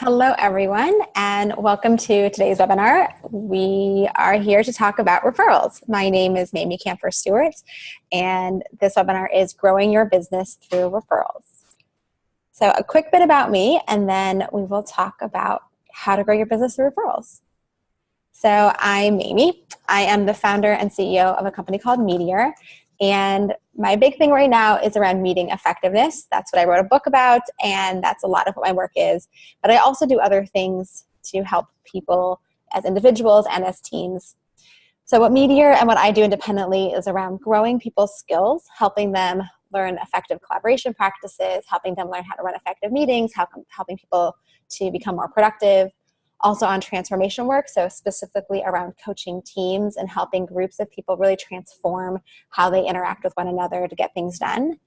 Hello, everyone, and welcome to today's webinar. We are here to talk about referrals. My name is Mamie Kanfer Stewart, and this webinar is Growing Your Business Through Referrals. So a quick bit about me, and then we will talk about how to grow your business through referrals. So I'm Mamie. I am the founder and CEO of a company called Meteor. And my big thing right now is around meeting effectiveness. That's what I wrote a book about, and that's a lot of what my work is. But I also do other things to help people as individuals and as teams. So what Meteor and what I do independently is around growing people's skills, helping them learn effective collaboration practices, helping them learn how to run effective meetings, helping people to become more productive. Also on transformation work, so specifically around coaching teams and helping groups of people really transform how they interact with one another to get things done.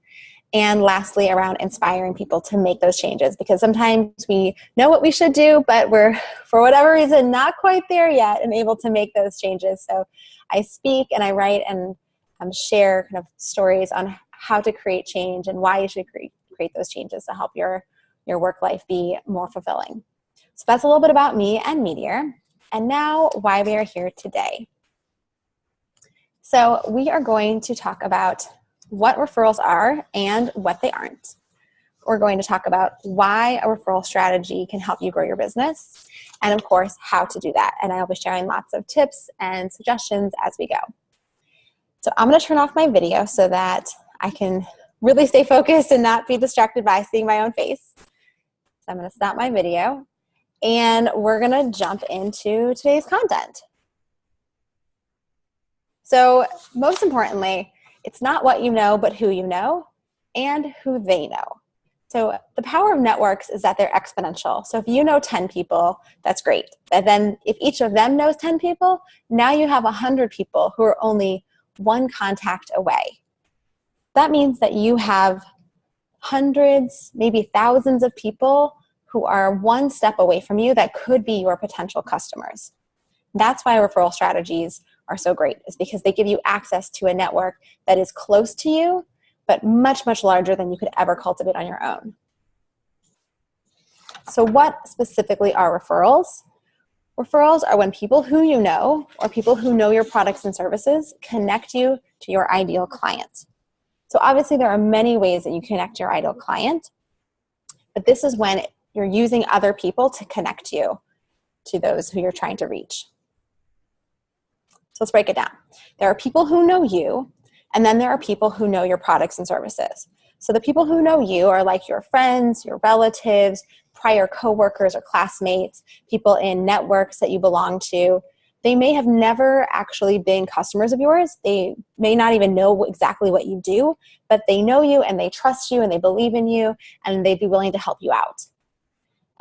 And lastly, around inspiring people to make those changes, because sometimes we know what we should do, but we're, for whatever reason, not quite there yet and able to make those changes. So I speak and I write and share kind of stories on how to create change and why you should create those changes to help your work life be more fulfilling. So that's a little bit about me and Meteor, and now why we are here today. So we are going to talk about what referrals are and what they aren't. We're going to talk about why a referral strategy can help you grow your business, and of course, how to do that. And I'll be sharing lots of tips and suggestions as we go. So I'm going to turn off my video so that I can really stay focused and not be distracted by seeing my own face. So I'm going to stop my video. And we're going to jump into today's content. So most importantly, it's not what you know, but who you know and who they know. So the power of networks is that they're exponential. So if you know 10 people, that's great. And then if each of them knows 10 people, now you have 100 people who are only one contact away. That means that you have hundreds, maybe thousands of people who are one step away from you that could be your potential customers. That's why referral strategies are so great, is because they give you access to a network that is close to you, but much, much larger than you could ever cultivate on your own. So what specifically are referrals? Referrals are when people who you know, or people who know your products and services, connect you to your ideal client. So obviously there are many ways that you connect your ideal client, but this is when you're using other people to connect you to those who you're trying to reach. So let's break it down. There are people who know you, and then there are people who know your products and services. So the people who know you are like your friends, your relatives, prior coworkers or classmates, people in networks that you belong to. They may have never actually been customers of yours. They may not even know exactly what you do, but they know you and they trust you and they believe in you and they'd be willing to help you out.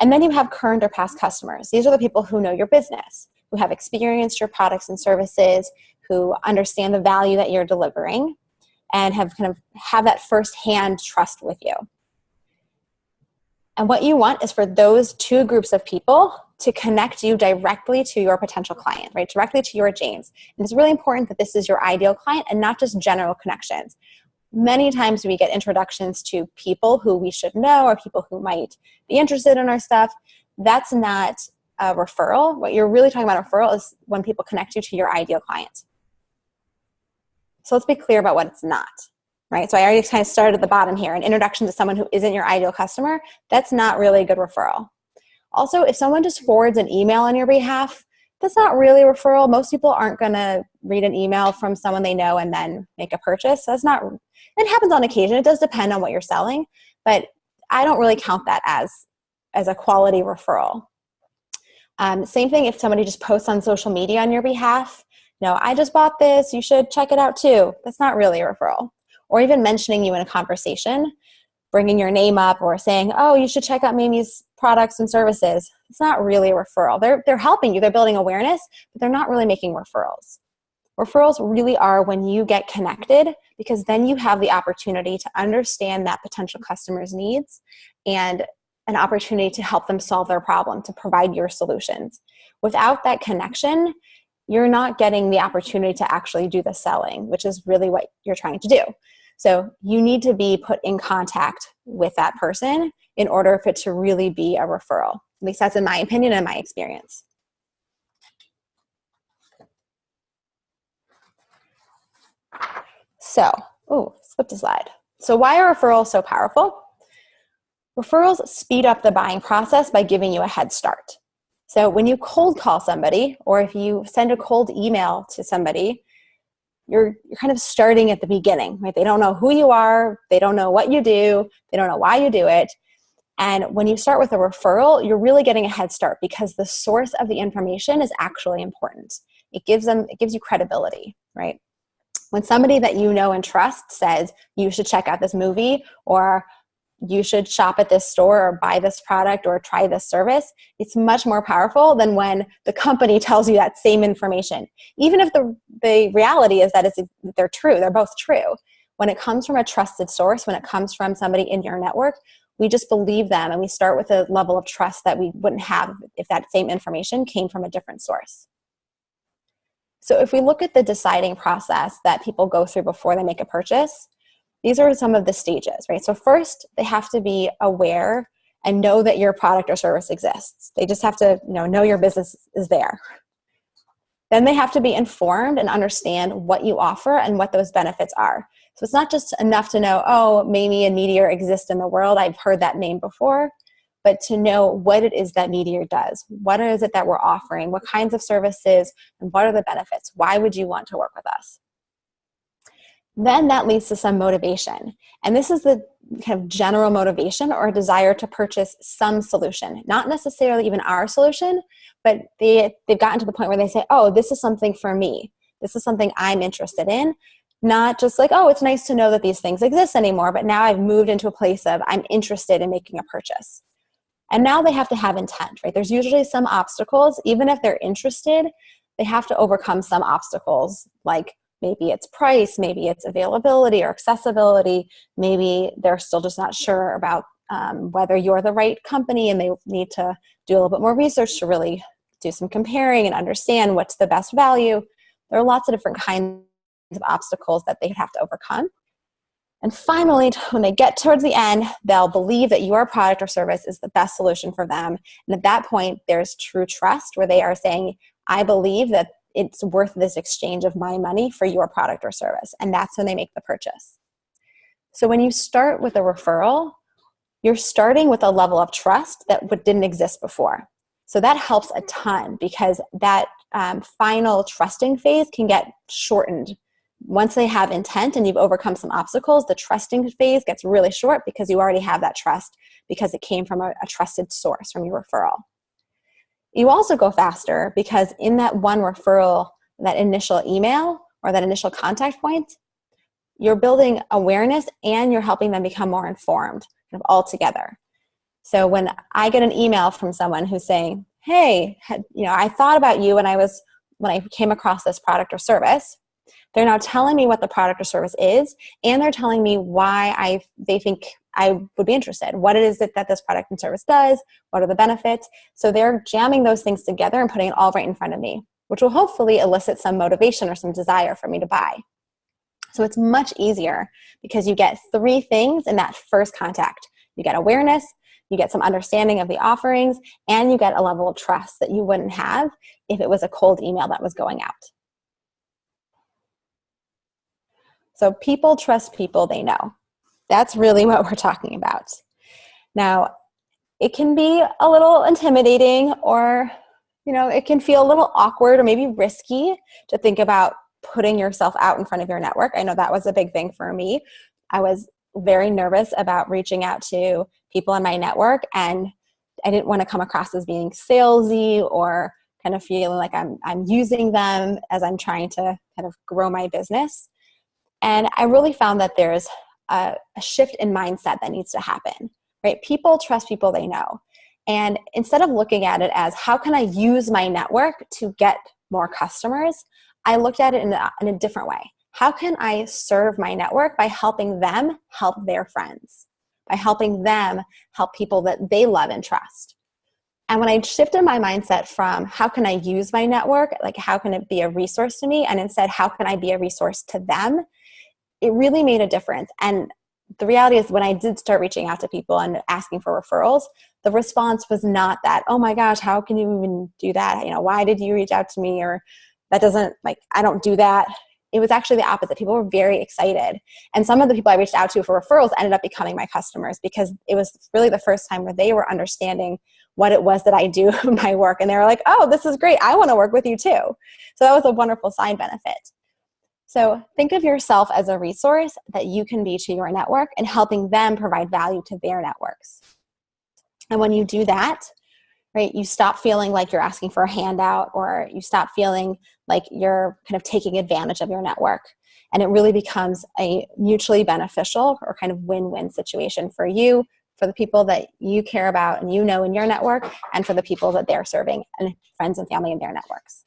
And then you have current or past customers. These are the people who know your business, who have experienced your products and services, who understand the value that you're delivering, and have that firsthand trust with you. And what you want is for those two groups of people to connect you directly to your potential client, right? Directly to your James. And it's really important that this is your ideal client and not just general connections. Many times we get introductions to people who we should know or people who might be interested in our stuff. That's not a referral. What you're really talking about a referral is when people connect you to your ideal client. So let's be clear about what it's not, right? So I already kind of started at the bottom here. An introduction to someone who isn't your ideal customer, that's not really a good referral. Also, if someone just forwards an email on your behalf, that's not really a referral. Most people aren't going to read an email from someone they know and then make a purchase. So that's not, it happens on occasion. It does depend on what you're selling, but I don't really count that as a quality referral. Same thing if somebody just posts on social media on your behalf. No, I just bought this. You should check it out too. That's not really a referral. Or even mentioning you in a conversation, bringing your name up or saying, oh, you should check out Mamie's products and services. It's not really a referral. They're helping you. They're building awareness, but they're not really making referrals. Referrals really are when you get connected, because then you have the opportunity to understand that potential customer's needs and an opportunity to help them solve their problem, to provide your solutions. Without that connection, you're not getting the opportunity to actually do the selling, which is really what you're trying to do. So you need to be put in contact with that person in order for it to really be a referral. At least that's in my opinion and my experience. So, skipped a slide. So why are referrals so powerful? Referrals speed up the buying process by giving you a head start. So when you cold call somebody, or if you send a cold email to somebody, you're kind of starting at the beginning, right? They don't know who you are. They don't know what you do. They don't know why you do it. And when you start with a referral, you're really getting a head start because the source of the information is actually important. It gives you credibility, right? When somebody that you know and trust says, you should check out this movie, or you should shop at this store, or buy this product, or try this service, it's much more powerful than when the company tells you that same information. Even if the reality is that they're true, they're both true. When it comes from a trusted source, when it comes from somebody in your network, we just believe them, and we start with a level of trust that we wouldn't have if that same information came from a different source. So if we look at the deciding process that people go through before they make a purchase, these are some of the stages, right? So first, they have to be aware and know that your product or service exists. They just have to know your business is there. Then they have to be informed and understand what you offer and what those benefits are. So it's not just enough to know, oh, Mamie and Meteor exist in the world. I've heard that name before. But to know what it is that Meteor does. What is it that we're offering? What kinds of services? And what are the benefits? Why would you want to work with us? Then that leads to some motivation. And this is the kind of general motivation or desire to purchase some solution. Not necessarily even our solution, but they've gotten to the point where they say, oh, this is something for me. This is something I'm interested in. Not just like, oh, it's nice to know that these things exist anymore, but now I've moved into a place of I'm interested in making a purchase. And now they have to have intent, right? There's usually some obstacles. Even if they're interested, they have to overcome some obstacles, like maybe it's price, maybe it's availability or accessibility. Maybe they're still just not sure about whether you're the right company, and they need to do a little bit more research to really do some comparing and understand what's the best value. There are lots of different kinds of obstacles that they have to overcome. And finally, when they get towards the end, they'll believe that your product or service is the best solution for them. And at that point, there's true trust where they are saying, I believe that it's worth this exchange of my money for your product or service. And that's when they make the purchase. So when you start with a referral, you're starting with a level of trust that didn't exist before. So that helps a ton because that final trusting phase can get shortened. Once they have intent and you've overcome some obstacles, the trusting phase gets really short because you already have that trust because it came from a trusted source from your referral. You also go faster because in that one referral, that initial email or that initial contact point, you're building awareness and you're helping them become more informed kind of all together. So when I get an email from someone who's saying, hey, I thought about you when I came across this product or service, they're now telling me what the product or service is, and they're telling me why they think I would be interested. What it is that this product and service does, what are the benefits. So they're jamming those things together and putting it all right in front of me, which will hopefully elicit some motivation or some desire for me to buy. So it's much easier because you get three things in that first contact. You get awareness, you get some understanding of the offerings, and you get a level of trust that you wouldn't have if it was a cold email that was going out. So people trust people they know. That's really what we're talking about. Now, it can be a little intimidating or, it can feel a little awkward or maybe risky to think about putting yourself out in front of your network. I know that was a big thing for me. I was very nervous about reaching out to people in my network, and I didn't want to come across as being salesy or kind of feeling like I'm using them as I'm trying to kind of grow my business. And I really found that there's a shift in mindset that needs to happen, right? People trust people they know. And instead of looking at it as, how can I use my network to get more customers? I looked at it in a different way. How can I serve my network by helping them help their friends, by helping them help people that they love and trust? And when I shifted my mindset from how can I use my network, like how can it be a resource to me, and instead how can I be a resource to them, it really made a difference. And the reality is when I did start reaching out to people and asking for referrals, the response was not that, oh my gosh, how can you even do that? Why did you reach out to me? Or that doesn't, I don't do that. It was actually the opposite. People were very excited. And some of the people I reached out to for referrals ended up becoming my customers, because it was really the first time where they were understanding what it was that I do in my work. And they were like, oh, this is great. I want to work with you too. So that was a wonderful side benefit. So think of yourself as a resource that you can be to your network and helping them provide value to their networks. And when you do that, right, you stop feeling like you're asking for a handout, or you stop feeling like you're kind of taking advantage of your network. And it really becomes a mutually beneficial or kind of win-win situation for you, for the people that you care about and you know in your network, and for the people that they're serving and friends and family in their networks.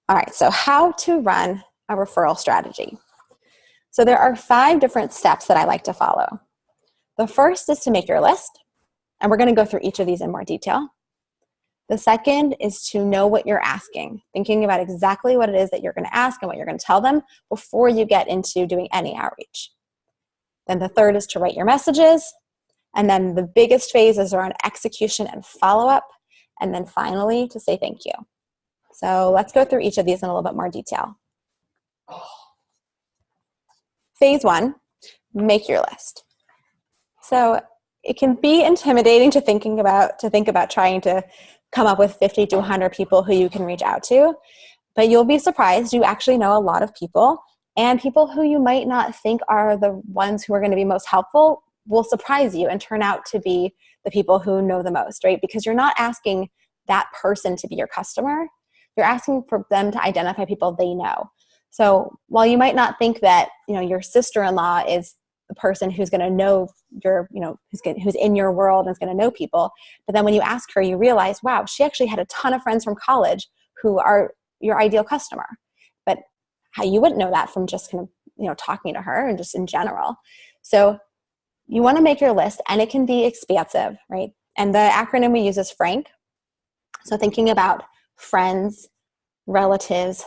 All right, so how to run a referral strategy. So there are 5 different steps that I like to follow. The first is to make your list, and we're going to go through each of these in more detail. The second is to know what you're asking, thinking about exactly what it is that you're going to ask and what you're going to tell them before you get into doing any outreach. Then the third is to write your messages. And then the biggest phase is around execution and follow-up. And then finally, to say thank you. So let's go through each of these in a little bit more detail. Phase 1, make your list. So it can be intimidating to think about trying to come up with 50 to 100 people who you can reach out to, but you'll be surprised. You actually know a lot of people, and people who you might not think are the ones who are going to be most helpful will surprise you and turn out to be the people who know the most, right? Because you're not asking that person to be your customer. You're asking for them to identify people they know. So while you might not think that, your sister-in-law is the person who's going to know who's in your world and is going to know people, but then when you ask her, you realize, wow, she actually had a ton of friends from college who are your ideal customer. But how you wouldn't know that from just kind of, talking to her and just in general. So you want to make your list, and it can be expansive, right? And the acronym we use is FRANK. So thinking about friends, relatives,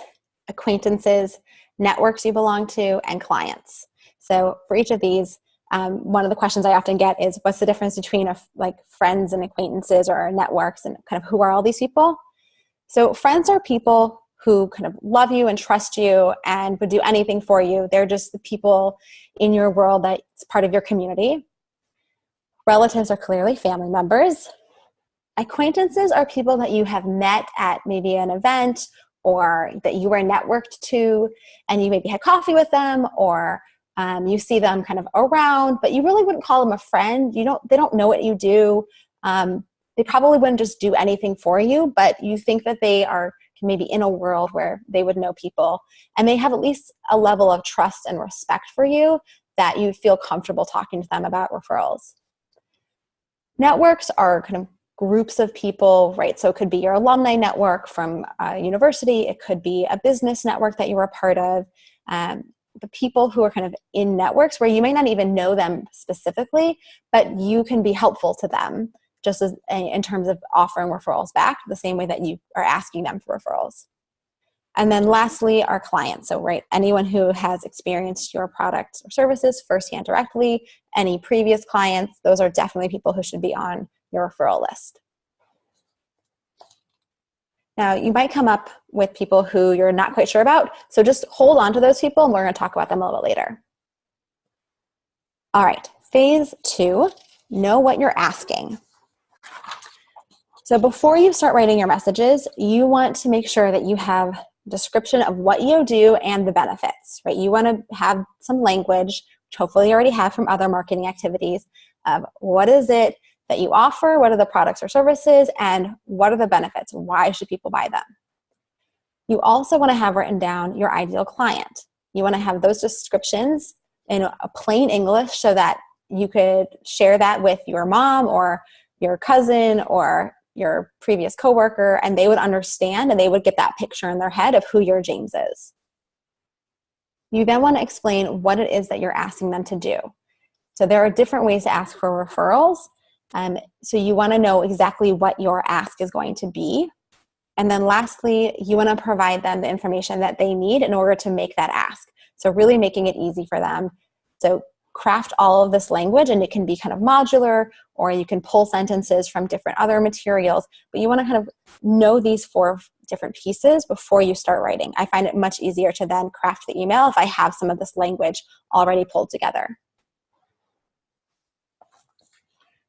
acquaintances, networks you belong to, and clients. So for each of these, one of the questions I often get is, what's the difference between friends and acquaintances or networks, and kind of who are all these people? So friends are people who kind of love you and trust you and would do anything for you. They're just the people in your world that's part of your community. Relatives are clearly family members. Acquaintances are people that you have met at maybe an event, or that you were networked to, and you maybe had coffee with them, or you see them kind of around, but you really wouldn't call them a friend. They don't know what you do. They probably wouldn't just do anything for you, but you think that they are maybe in a world where they would know people, and they have at least a level of trust and respect for you that you feel comfortable talking to them about referrals. Networks are kind of groups of people, right? So it could be your alumni network from a university. It could be a business network that you were a part of. The people who are kind of in networks where you may not even know them specifically, but you can be helpful to them, just as in terms of offering referrals back, the same way that you are asking them for referrals. And then lastly, our clients. So, right, anyone who has experienced your products or services firsthand directly, any previous clients, those are definitely people who should be on your referral list. Now, you might come up with people who you're not quite sure about, so just hold on to those people, and we're going to talk about them a little bit later. All right, phase 2, know what you're asking. So before you start writing your messages, you want to make sure that you have a description of what you do and the benefits, right? You want to have some language, which hopefully you already have from other marketing activities, of what is it that you offer, what are the products or services, and what are the benefits? Why should people buy them? You also want to have written down your ideal client. You want to have those descriptions in a plain English so that you could share that with your mom or your cousin or your previous coworker, and they would understand and they would get that picture in their head of who your James is. You then want to explain what it is that you're asking them to do. So there are different ways to ask for referrals. So you want to know exactly what your ask is going to be. And then lastly, you want to provide them the information that they need in order to make that ask. So really making it easy for them So craft all of this language, and it can be kind of modular, or you can pull sentences from different other materials, but you want to kind of know these 4 different pieces before you start writing. I find it much easier to then craft the email if I have some of this language already pulled together.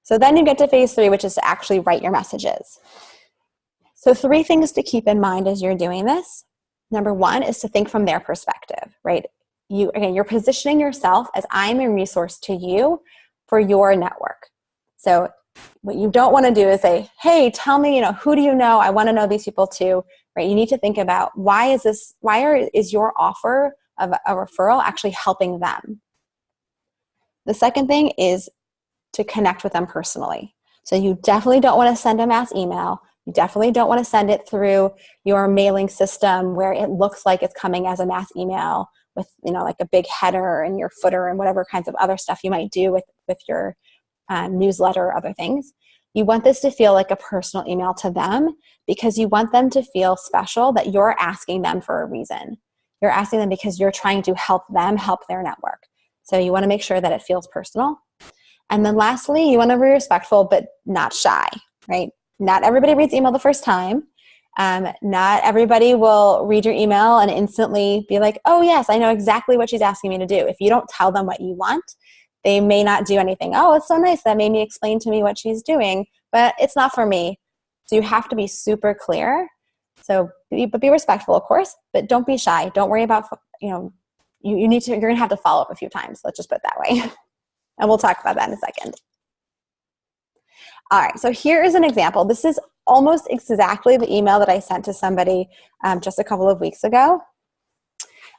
So then you get to phase 3, which is to actually write your messages. So 3 things to keep in mind as you're doing this. Number 1 is to think from their perspective, right? You're positioning yourself as I'm a resource to you for your network. So what you don't want to do is say, hey, tell me, who do you know? I want to know these people too, right? You need to think about why is your offer of a referral actually helping them? The second thing is to connect with them personally. So you definitely don't want to send a mass email. You definitely don't want to send it through your mailing system where it looks like it's coming as a mass email with, like a big header and your footer and whatever kinds of other stuff you might do with your newsletter or other things. You want this to feel like a personal email to them because you want them to feel special, that you're asking them for a reason. You're asking them because you're trying to help them help their network. So you want to make sure that it feels personal. And then lastly, you want to be respectful but not shy, right? Not everybody reads email the first time. Not everybody will read your email and instantly be like, oh yes, I know exactly what she's asking me to do. If you don't tell them what you want, they may not do anything. Oh, it's so nice that Mamie explained to me what she's doing, but it's not for me. So you have to be super clear. So, but be respectful, of course, but don't be shy. Don't worry about, you're going to have to follow up a few times. Let's just put it that way. And we'll talk about that in a second. All right, so here is an example. This is almost exactly the email that I sent to somebody just a couple of weeks ago.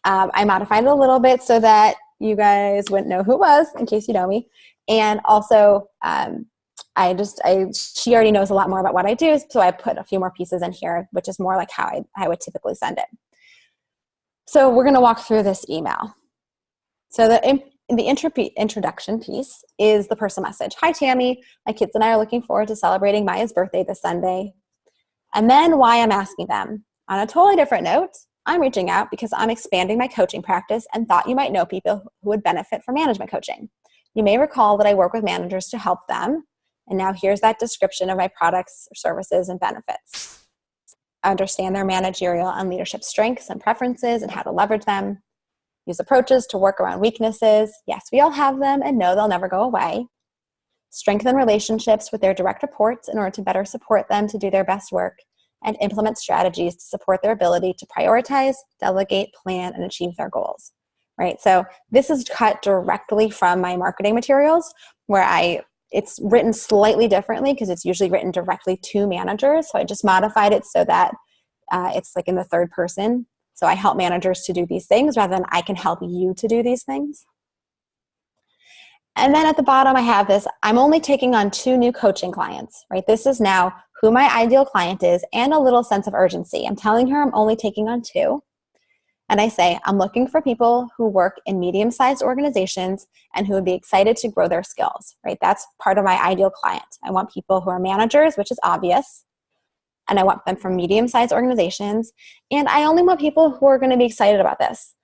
I modified it a little bit so that you guys wouldn't know who it was, in case you know me. And also, she already knows a lot more about what I do, so I put a few more pieces in here, which is more like how I would typically send it. So we're going to walk through this email. So the introduction piece is the personal message. Hi, Tammy. My kids and I are looking forward to celebrating Maya's birthday this Sunday. And then why I'm asking them. On a totally different note, I'm reaching out because I'm expanding my coaching practice and thought you might know people who would benefit from management coaching. You may recall that I work with managers to help them. And now here's that description of my products, services, and benefits. I understand their managerial and leadership strengths and preferences and how to leverage them. Use approaches to work around weaknesses. Yes, we all have them and know they'll never go away. Strengthen relationships with their direct reports in order to better support them to do their best work, and implement strategies to support their ability to prioritize, delegate, plan, and achieve their goals. Right? So this is cut directly from my marketing materials where it's written slightly differently because it's usually written directly to managers. So I just modified it so that it's like in the third person. So I help managers to do these things rather than I can help you to do these things. And then at the bottom, I have this, I'm only taking on 2 new coaching clients, right? This is now who my ideal client is and a little sense of urgency. I'm telling her I'm only taking on 2. And I say, I'm looking for people who work in medium-sized organizations and who would be excited to grow their skills, right? That's part of my ideal client. I want people who are managers, which is obvious. And I want them from medium-sized organizations. And I only want people who are going to be excited about this.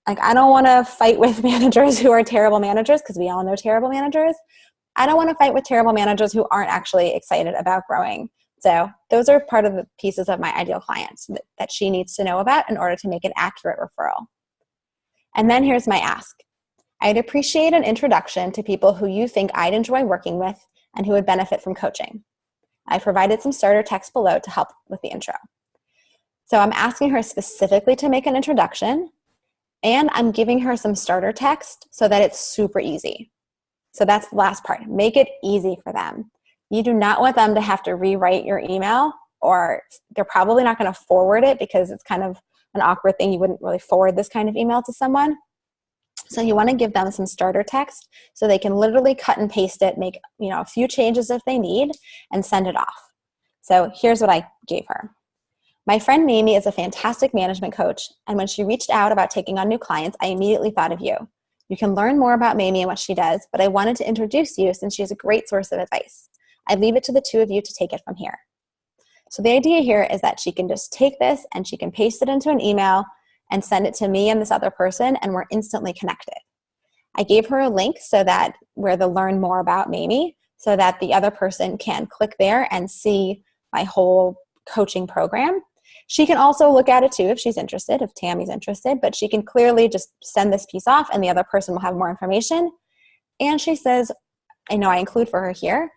Like, I don't want to fight with managers who are terrible managers because we all know terrible managers. I don't want to fight with terrible managers who aren't actually excited about growing. So those are part of the pieces of my ideal clients that she needs to know about in order to make an accurate referral. And then here's my ask. I'd appreciate an introduction to people who you think I'd enjoy working with and who would benefit from coaching. I provided some starter text below to help with the intro. So I'm asking her specifically to make an introduction, and I'm giving her some starter text so that it's super easy. So that's the last part. Make it easy for them. You do not want them to have to rewrite your email, or they're probably not going to forward it because it's kind of an awkward thing. You wouldn't really forward this kind of email to someone. So you want to give them some starter text so they can literally cut and paste it, make a few changes if they need, and send it off. So here's what I gave her. My friend Mamie is a fantastic management coach, and when she reached out about taking on new clients, I immediately thought of you. You can learn more about Mamie and what she does, but I wanted to introduce you since she is a great source of advice. I'd leave it to the 2 of you to take it from here. So the idea here is that she can just take this and she can paste it into an email and send it to me and this other person, and we're instantly connected. I gave her a link so that where to learn more about Mamie, so that the other person can click there and see my whole coaching program. She can also look at it too if she's interested, if Tammy's interested, but she can clearly just send this piece off and the other person will have more information. And she says, I know I include for her here,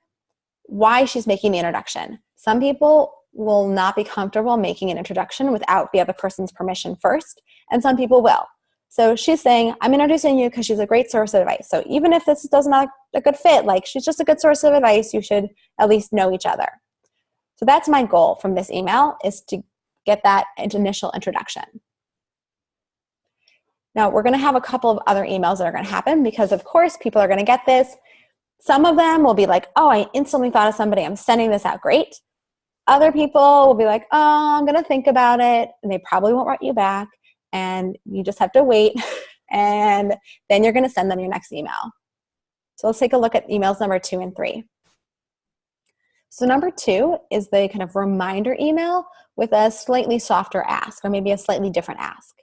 why she's making the introduction. Some people will not be comfortable making an introduction without the other person's permission first, and some people will. So she's saying, I'm introducing you because she's a great source of advice. So even if this does not a good fit, like she's just a good source of advice, you should at least know each other. So that's my goal from this email, is to get that initial introduction. Now we're going to have a couple of other emails that are going to happen because of course people are going to get this. Some of them will be like, oh, I instantly thought of somebody, I'm sending this out, great. Other people will be like, oh, I'm going to think about it, and they probably won't write you back, and you just have to wait, and then you're going to send them your next email. So let's take a look at emails number 2 and 3. So number 2 is the kind of reminder email with a slightly softer ask, or maybe a slightly different ask.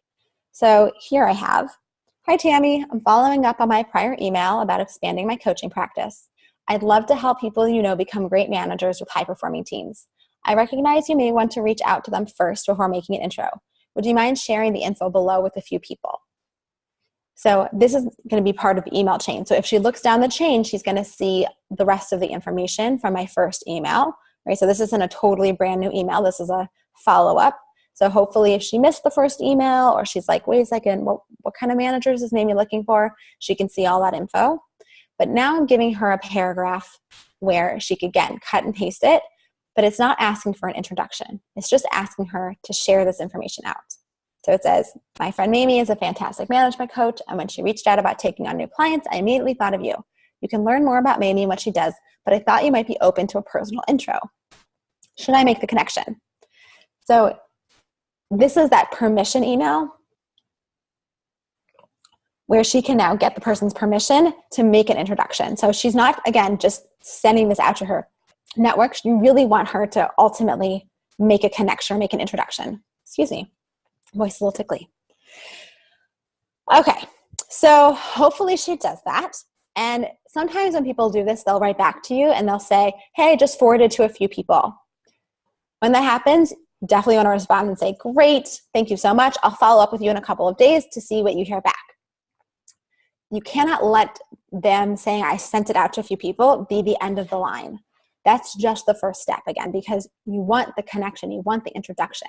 So here I have, hi Tammy, I'm following up on my prior email about expanding my coaching practice. I'd love to help people you know become great managers with high-performing teams. I recognize you may want to reach out to them first before making an intro. Would you mind sharing the info below with a few people? So this is going to be part of the email chain. So if she looks down the chain, she's going to see the rest of the information from my first email, right? So this isn't a totally brand new email. This is a follow-up. So hopefully if she missed the first email, or she's like, wait a second, what kind of managers is Mamie looking for? She can see all that info. But now I'm giving her a paragraph where she could, again, cut and paste it, but it's not asking for an introduction. It's just asking her to share this information out. So it says, my friend Mamie is a fantastic management coach, and when she reached out about taking on new clients, I immediately thought of you. You can learn more about Mamie and what she does, but I thought you might be open to a personal intro. Should I make the connection? So this is that permission email where she can now get the person's permission to make an introduction. So she's not, again, just sending this out to her network. You really want her to ultimately make a connection or make an introduction. Excuse me, voice is a little tickly. Okay, so hopefully she does that. And sometimes when people do this, they'll write back to you and they'll say, hey, I just forwarded to a few people. When that happens, definitely want to respond and say, great, thank you so much. I'll follow up with you in a couple of days to see what you hear back. You cannot let them saying I sent it out to a few people be the end of the line. That's just the first step, again, because you want the connection, you want the introduction.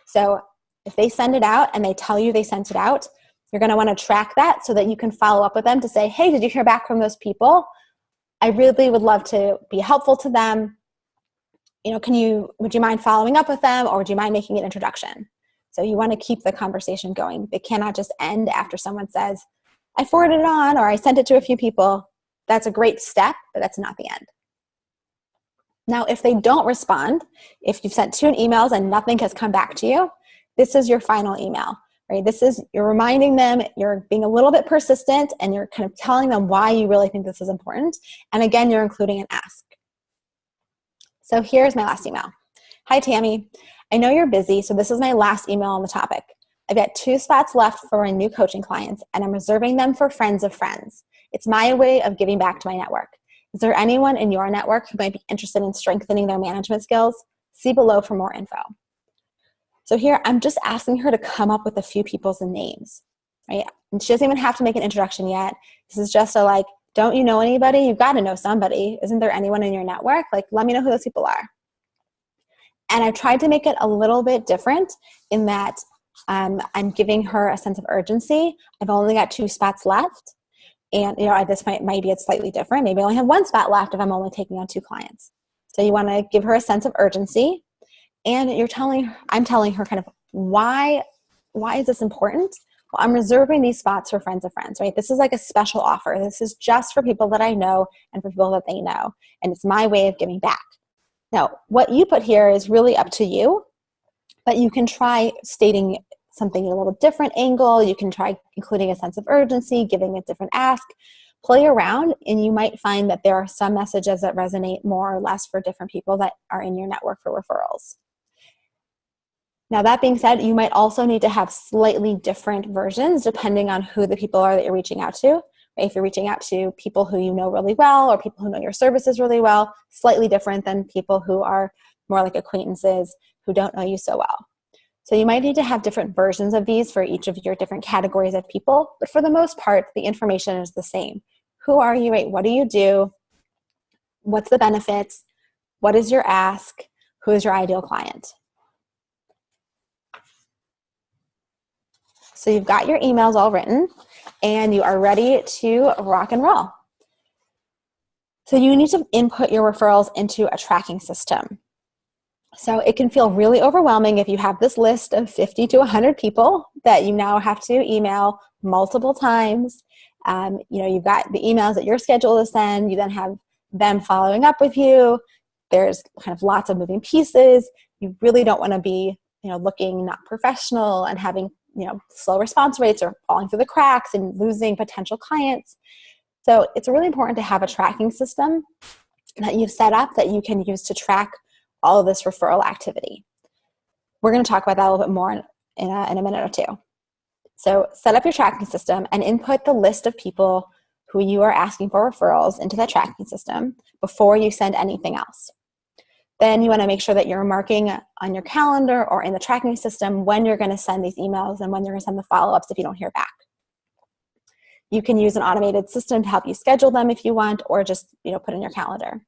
So if they send it out and they tell you they sent it out, you're going to want to track that so that you can follow up with them to say, hey, did you hear back from those people? I really would love to be helpful to them. You know, would you mind following up with them, or would you mind making an introduction? So you want to keep the conversation going. It cannot just end after someone says, I forwarded it on, or I sent it to a few people. That's a great step, but that's not the end. Now, if they don't respond, if you've sent 2 emails and nothing has come back to you, this is your final email, right? You're reminding them, you're being a little bit persistent, and you're kind of telling them why you really think this is important. And again, you're including an ask. So here's my last email. Hi, Tammy. I know you're busy, so this is my last email on the topic. I've got 2 spots left for my new coaching clients, and I'm reserving them for friends of friends. It's my way of giving back to my network. Is there anyone in your network who might be interested in strengthening their management skills? See below for more info. So here, I'm just asking her to come up with a few people's names, right? And she doesn't even have to make an introduction yet. This is just don't you know anybody? You've got to know somebody. Isn't there anyone in your network? Let me know who those people are. And I've tried to make it a little bit different in that I'm giving her a sense of urgency. I've only got 2 spots left. And, at this point, maybe it's slightly different. Maybe I only have 1 spot left if I'm only taking on 2 clients. So you want to give her a sense of urgency. And I'm telling her kind of why is this important? Well, I'm reserving these spots for friends of friends, right? This is like a special offer. This is just for people that I know and for people that they know. And it's my way of giving back. Now, what you put here is really up to you, but you can try stating something in a little different angle. You can try including a sense of urgency, giving a different ask. Play around, and you might find that there are some messages that resonate more or less for different people that are in your network for referrals. Now, that being said, you might also need to have slightly different versions depending on who the people are that you're reaching out to, If you're reaching out to people who you know really well or people who know your services really well, slightly different than people who are more like acquaintances who don't know you so well. So you might need to have different versions of these for each of your different categories of people, but for the most part, the information is the same. Who are you, right? What do you do? What's the benefits? What is your ask? Who is your ideal client? So you've got your emails all written and you are ready to rock and roll. So you need to input your referrals into a tracking system. So it can feel really overwhelming if you have this list of 50 to 100 people that you now have to email multiple times. You've got the emails that you're scheduled to send. You then have them following up with you. There's kind of lots of moving pieces. You really don't want to be, looking not professional and having, slow response rates or falling through the cracks and losing potential clients. So it's really important to have a tracking system that you've set up that you can use to track all of this referral activity. We're going to talk about that a little bit more in a minute or two. So set up your tracking system and input the list of people who you are asking for referrals into that tracking system before you send anything else. Then you want to make sure that you're marking on your calendar or in the tracking system when you're going to send these emails and when you're going to send the follow-ups if you don't hear back. You can use an automated system to help you schedule them if you want, or just put in your calendar.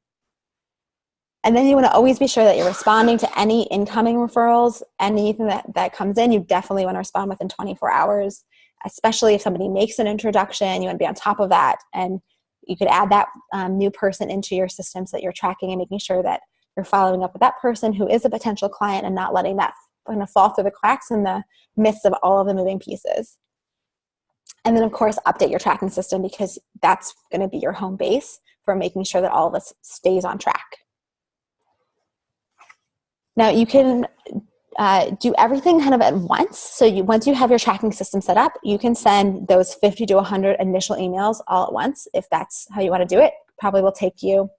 And then you want to always be sure that you're responding to any incoming referrals. Anything that comes in, you definitely want to respond within 24 hours, especially if somebody makes an introduction. You want to be on top of that. And you could add that new person into your system so that you're tracking and making sure that you're following up with that person who is a potential client and not letting that kind of fall through the cracks in the midst of all of the moving pieces. And then, of course, update your tracking system because that's going to be your home base for making sure that all of this stays on track. Now, you can do everything kind of at once. So once you have your tracking system set up, you can send those 50 to 100 initial emails all at once if that's how you want to do it. Probably will take you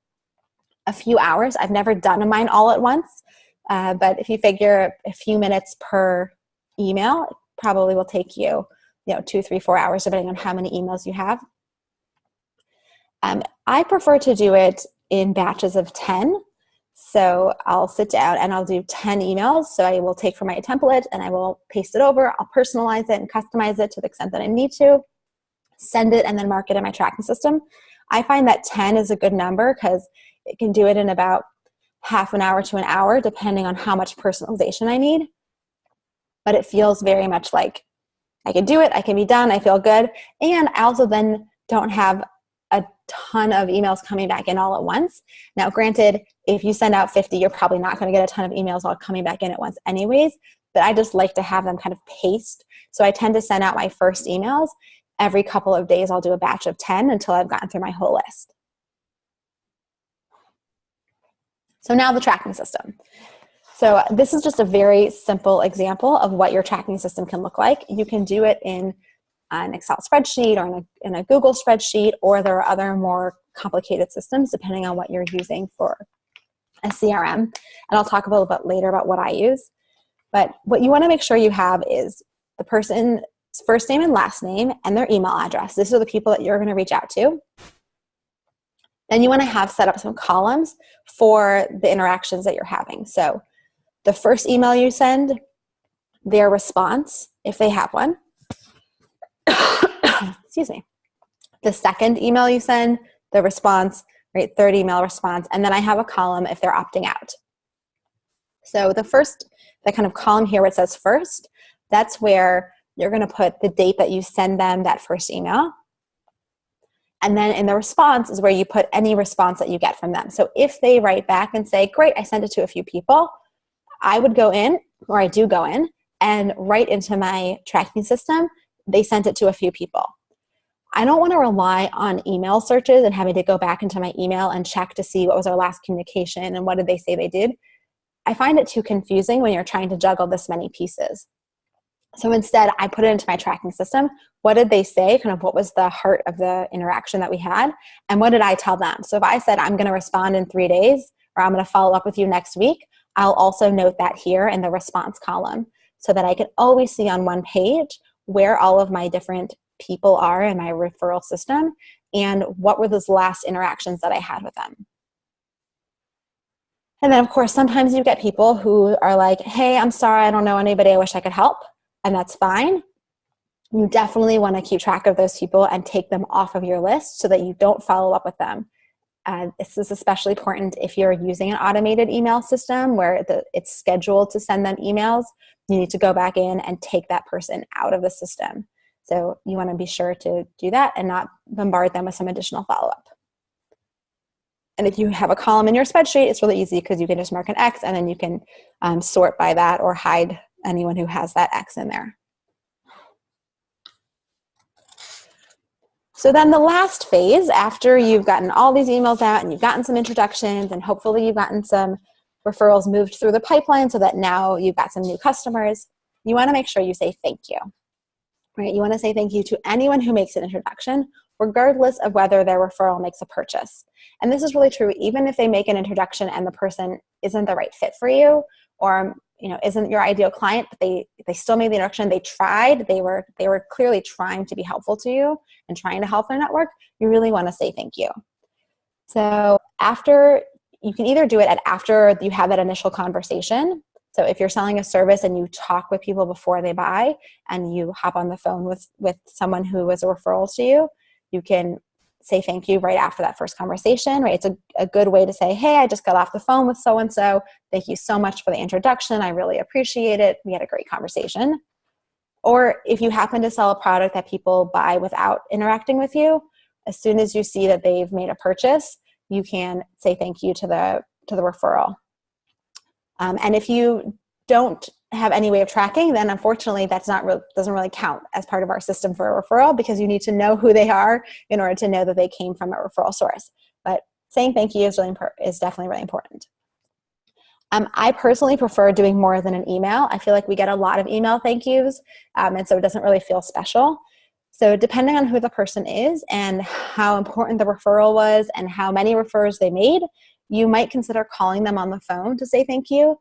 a few hours. I've never done mine all at once, but if you figure a few minutes per email, it probably will take you 2, 3, 4 hours, depending on how many emails you have. I prefer to do it in batches of 10. So I'll sit down and I'll do 10 emails. So I will take from my template and I will paste it over. I'll personalize it and customize it to the extent that I need to, send it, and then mark it in my tracking system. I find that 10 is a good number because it can do it in about half an hour to an hour, depending on how much personalization I need. But it feels very much like I can do it, I can be done, I feel good. And I also then don't have a ton of emails coming back in all at once. Now, granted, if you send out 50, you're probably not going to get a ton of emails all coming back in at once anyways, but I just like to have them kind of paced. So I tend to send out my first emails. Every couple of days, I'll do a batch of 10 until I've gotten through my whole list. So now the tracking system. So this is just a very simple example of what your tracking system can look like. You can do it in an Excel spreadsheet or in a Google spreadsheet, or there are other more complicated systems depending on what you're using for a CRM. And I'll talk a little bit later about what I use. But what you want to make sure you have is the person's first name and last name and their email address. These are the people that you're going to reach out to. Then you want to have set up some columns for the interactions that you're having. So the first email you send, their response, if they have one. Excuse me. The second email you send, the response, right? Third email response. And then I have a column if they're opting out. So the kind of column here where it says first, that's where you're going to put the date that you send them that first email. And then in the response is where you put any response that you get from them. So if they write back and say, great, I sent it to a few people, I would go in, or I do go in, and write into my tracking system, they sent it to a few people. I don't want to rely on email searches and having to go back into my email and check to see what was our last communication and what did they say they did. I find it too confusing when you're trying to juggle this many pieces. So instead, I put it into my tracking system. What did they say? Kind of what was the heart of the interaction that we had? And what did I tell them? So if I said, I'm going to respond in 3 days, or I'm going to follow up with you next week, I'll also note that here in the response column so that I can always see on one page where all of my different people are in my referral system and what were those last interactions that I had with them. And then, of course, sometimes you get people who are like, hey, I'm sorry, I don't know anybody, I wish I could help. And that's fine. You definitely want to keep track of those people and take them off of your list so that you don't follow up with them. This is especially important if you're using an automated email system where it's scheduled to send them emails. You need to go back in and take that person out of the system. So you want to be sure to do that and not bombard them with some additional follow-up. And if you have a column in your spreadsheet, it's really easy because you can just mark an X and then you can sort by that or hide anyone who has that X in there. So then the last phase, after you've gotten all these emails out and you've gotten some introductions and hopefully you've gotten some referrals moved through the pipeline so that now you've got some new customers, you want to make sure you say thank you. Right? You want to say thank you to anyone who makes an introduction, regardless of whether their referral makes a purchase. And this is really true even if they make an introduction and the person isn't the right fit for you or isn't your ideal client, but they still made the introduction, they tried, they were clearly trying to be helpful to you and trying to help their network, you really want to say thank you. So you can either do it after you have that initial conversation. So if you're selling a service and you talk with people before they buy and you hop on the phone with someone who was a referral to you, you can say thank you right after that first conversation, right? It's a good way to say, hey, I just got off the phone with so-and-so. Thank you so much for the introduction. I really appreciate it. We had a great conversation. Or if you happen to sell a product that people buy without interacting with you, as soon as you see that they've made a purchase, you can say thank you to the referral. And if you don't have any way of tracking, then unfortunately doesn't really count as part of our system for a referral because you need to know who they are in order to know that they came from a referral source. But saying thank you is definitely really important. I personally prefer doing more than an email. I feel like we get a lot of email thank yous, and so it doesn't really feel special. So depending on who the person is and how important the referral was and how many refers they made, you might consider calling them on the phone to say thank you,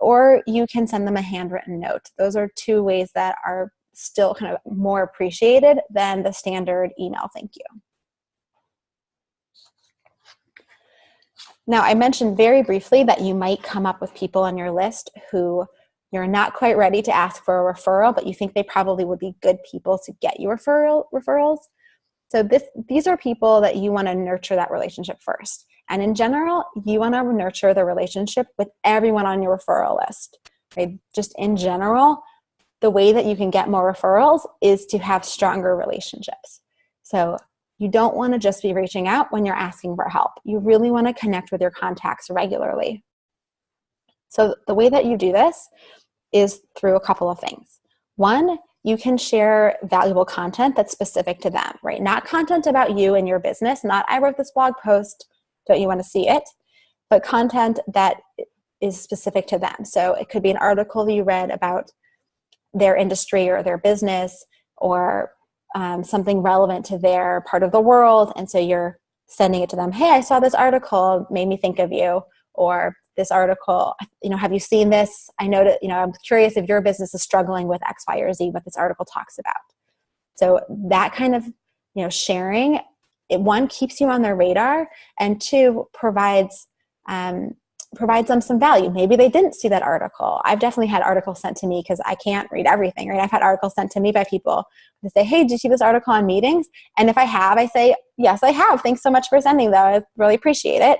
or you can send them a handwritten note. Those are two ways that are still kind of more appreciated than the standard email thank you. Now, I mentioned very briefly that you might come up with people on your list who you're not quite ready to ask for a referral, but you think they probably would be good people to get you referrals. So these are people that you want to nurture that relationship first. And in general, you want to nurture the relationship with everyone on your referral list. Right? Just in general, the way that you can get more referrals is to have stronger relationships. So you don't want to just be reaching out when you're asking for help. You really want to connect with your contacts regularly. So the way that you do this is through a couple of things. One, you can share valuable content that's specific to them, right? Not content about you and your business, not I wrote this blog post, don't you want to see it? But content that is specific to them. So it could be an article that you read about their industry or their business or something relevant to their part of the world. And so you're sending it to them. Hey, I saw this article, made me think of you. Or this article, have you seen this? I know that, I'm curious if your business is struggling with X, Y, or Z, what this article talks about. So that kind of, sharing, one, keeps you on their radar, and two, provides them some value. Maybe they didn't see that article. I've definitely had articles sent to me because I can't read everything, right? I've had articles sent to me by people who say, hey, did you see this article on meetings? And if I have, I say, yes, I have. Thanks so much for sending that. I really appreciate it.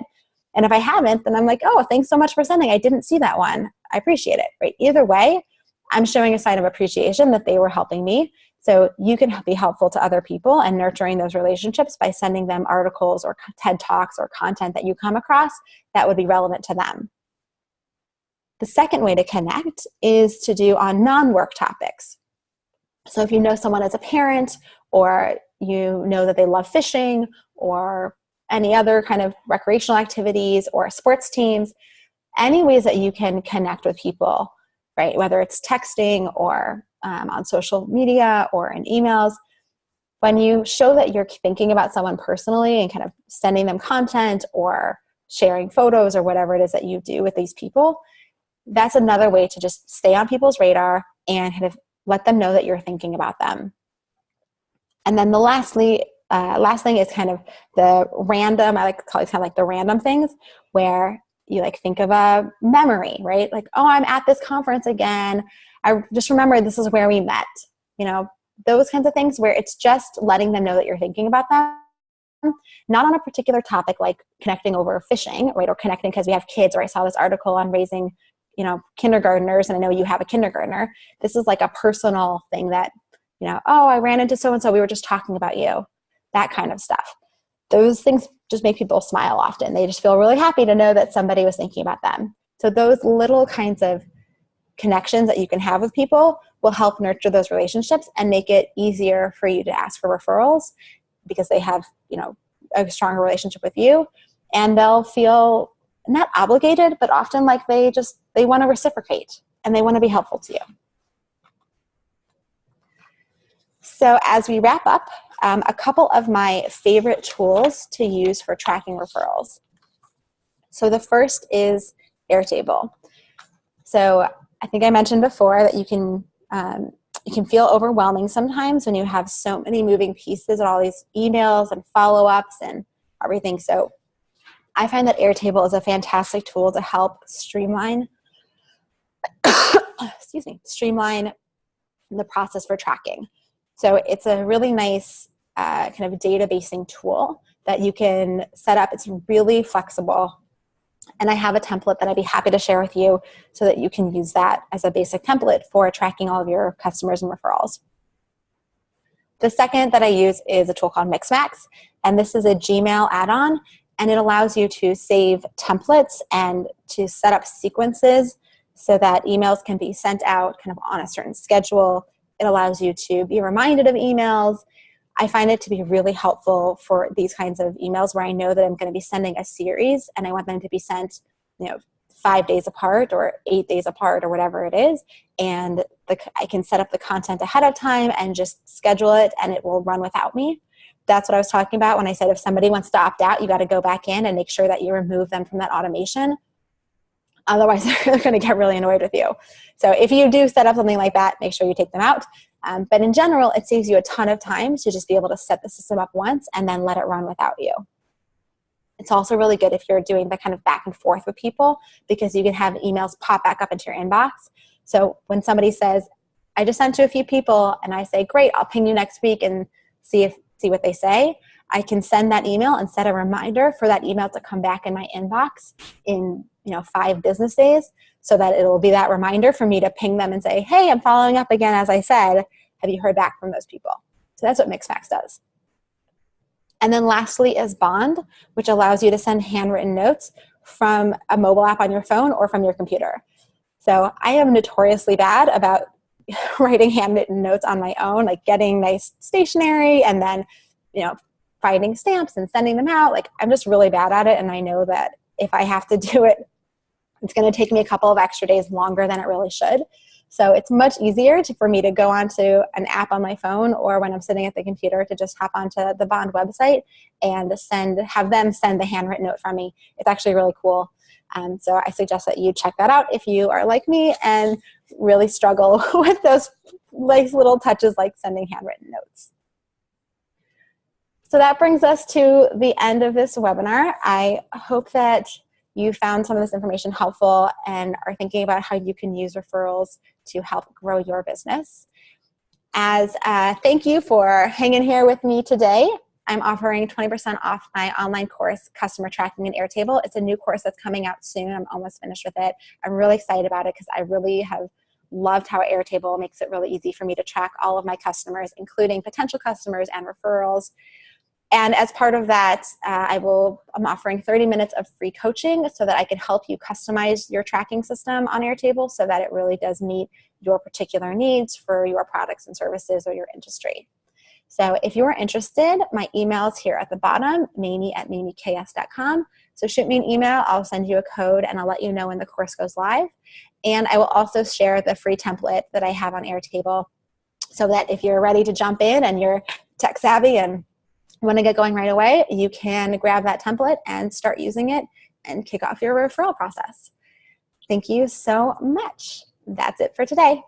And if I haven't, then I'm like, oh, thanks so much for sending. I didn't see that one. I appreciate it, right? Either way, I'm showing a sign of appreciation that they were helping me. So you can be helpful to other people and nurturing those relationships by sending them articles or TED Talks or content that you come across that would be relevant to them. The second way to connect is to do on non-work topics. So if you know someone as a parent, or you know that they love fishing, or any other kind of recreational activities or sports teams, any ways that you can connect with people, right? Whether it's texting or on social media or in emails, when you show that you're thinking about someone personally and kind of sending them content or sharing photos or whatever it is that you do with these people, that's another way to just stay on people's radar and kind of let them know that you're thinking about them. And then the last thing is kind of the random, I like to call it kind of like the random things where you like think of a memory, right? Like, oh, I'm at this conference again. I just remember this is where we met. You know, those kinds of things where it's just letting them know that you're thinking about them, not on a particular topic like connecting over fishing, right? Or connecting because we have kids, or I saw this article on raising, you know, kindergartners, and I know you have a kindergartner. This is like a personal thing that, you know, oh, I ran into so-and-so, we were just talking about you, that kind of stuff. Those things just make people smile often. They just feel really happy to know that somebody was thinking about them. So those little kinds of connections that you can have with people will help nurture those relationships and make it easier for you to ask for referrals because they have, you know, a stronger relationship with you, and they'll feel not obligated, but often like they want to reciprocate and they want to be helpful to you. So as we wrap up, a couple of my favorite tools to use for tracking referrals. So the first is Airtable. So I think I mentioned before that it can feel overwhelming sometimes when you have so many moving pieces and all these emails and follow-ups and everything. So I find that Airtable is a fantastic tool to help streamline streamline the process for tracking. So it's a really nice kind of databasing tool that you can set up. It's really flexible. And I have a template that I'd be happy to share with you so that you can use that as a basic template for tracking all of your customers and referrals. The second that I use is a tool called Mixmax, and this is a Gmail add-on, and it allows you to save templates and to set up sequences so that emails can be sent out kind of on a certain schedule. It allows you to be reminded of emails. I find it to be really helpful for these kinds of emails where I know that I'm going to be sending a series and I want them to be sent, you know, 5 days apart or 8 days apart or whatever it is. And I can set up the content ahead of time and just schedule it and it will run without me. That's what I was talking about when I said if somebody wants to opt out, you got to go back in and make sure that you remove them from that automation. Otherwise, they're going to get really annoyed with you. So if you do set up something like that, make sure you take them out. But in general, it saves you a ton of time to just be able to set the system up once and then let it run without you. It's also really good if you're doing the kind of back and forth with people because you can have emails pop back up into your inbox. So when somebody says, I just sent to a few people, and I say, great, I'll ping you next week and see what they say, I can send that email and set a reminder for that email to come back in my inbox in 5 business days so that it'll be that reminder for me to ping them and say, hey, I'm following up again, as I said, have you heard back from those people? So that's what Mixmax does. And then lastly is Bond, which allows you to send handwritten notes from a mobile app on your phone or from your computer. So I am notoriously bad about writing handwritten notes on my own, like getting nice stationery and then, finding stamps and sending them out. Like I'm just really bad at it. And I know that if I have to do it, it's going to take me a couple of extra days longer than it really should. So it's much easier for me to go onto an app on my phone or when I'm sitting at the computer to just hop onto the Bond website and have them send the handwritten note from me. It's actually really cool. So I suggest that you check that out if you are like me and really struggle with those nice little touches like sending handwritten notes. So that brings us to the end of this webinar. I hope that you found some of this information helpful and are thinking about how you can use referrals to help grow your business. As a thank you for hanging here with me today, I'm offering 20% off my online course, Customer Tracking in Airtable. It's a new course that's coming out soon. I'm almost finished with it. I'm really excited about it because I really have loved how Airtable makes it really easy for me to track all of my customers, including potential customers and referrals. And as part of that, I'm offering 30 minutes of free coaching so that I can help you customize your tracking system on Airtable so that it really does meet your particular needs for your products and services or your industry. So if you're interested, my email is here at the bottom, mamie@mamieks.com. So shoot me an email, I'll send you a code, and I'll let you know when the course goes live. And I will also share the free template that I have on Airtable so that if you're ready to jump in and you're tech savvy and want to get going right away, you can grab that template and start using it and kick off your referral process. Thank you so much. That's it for today.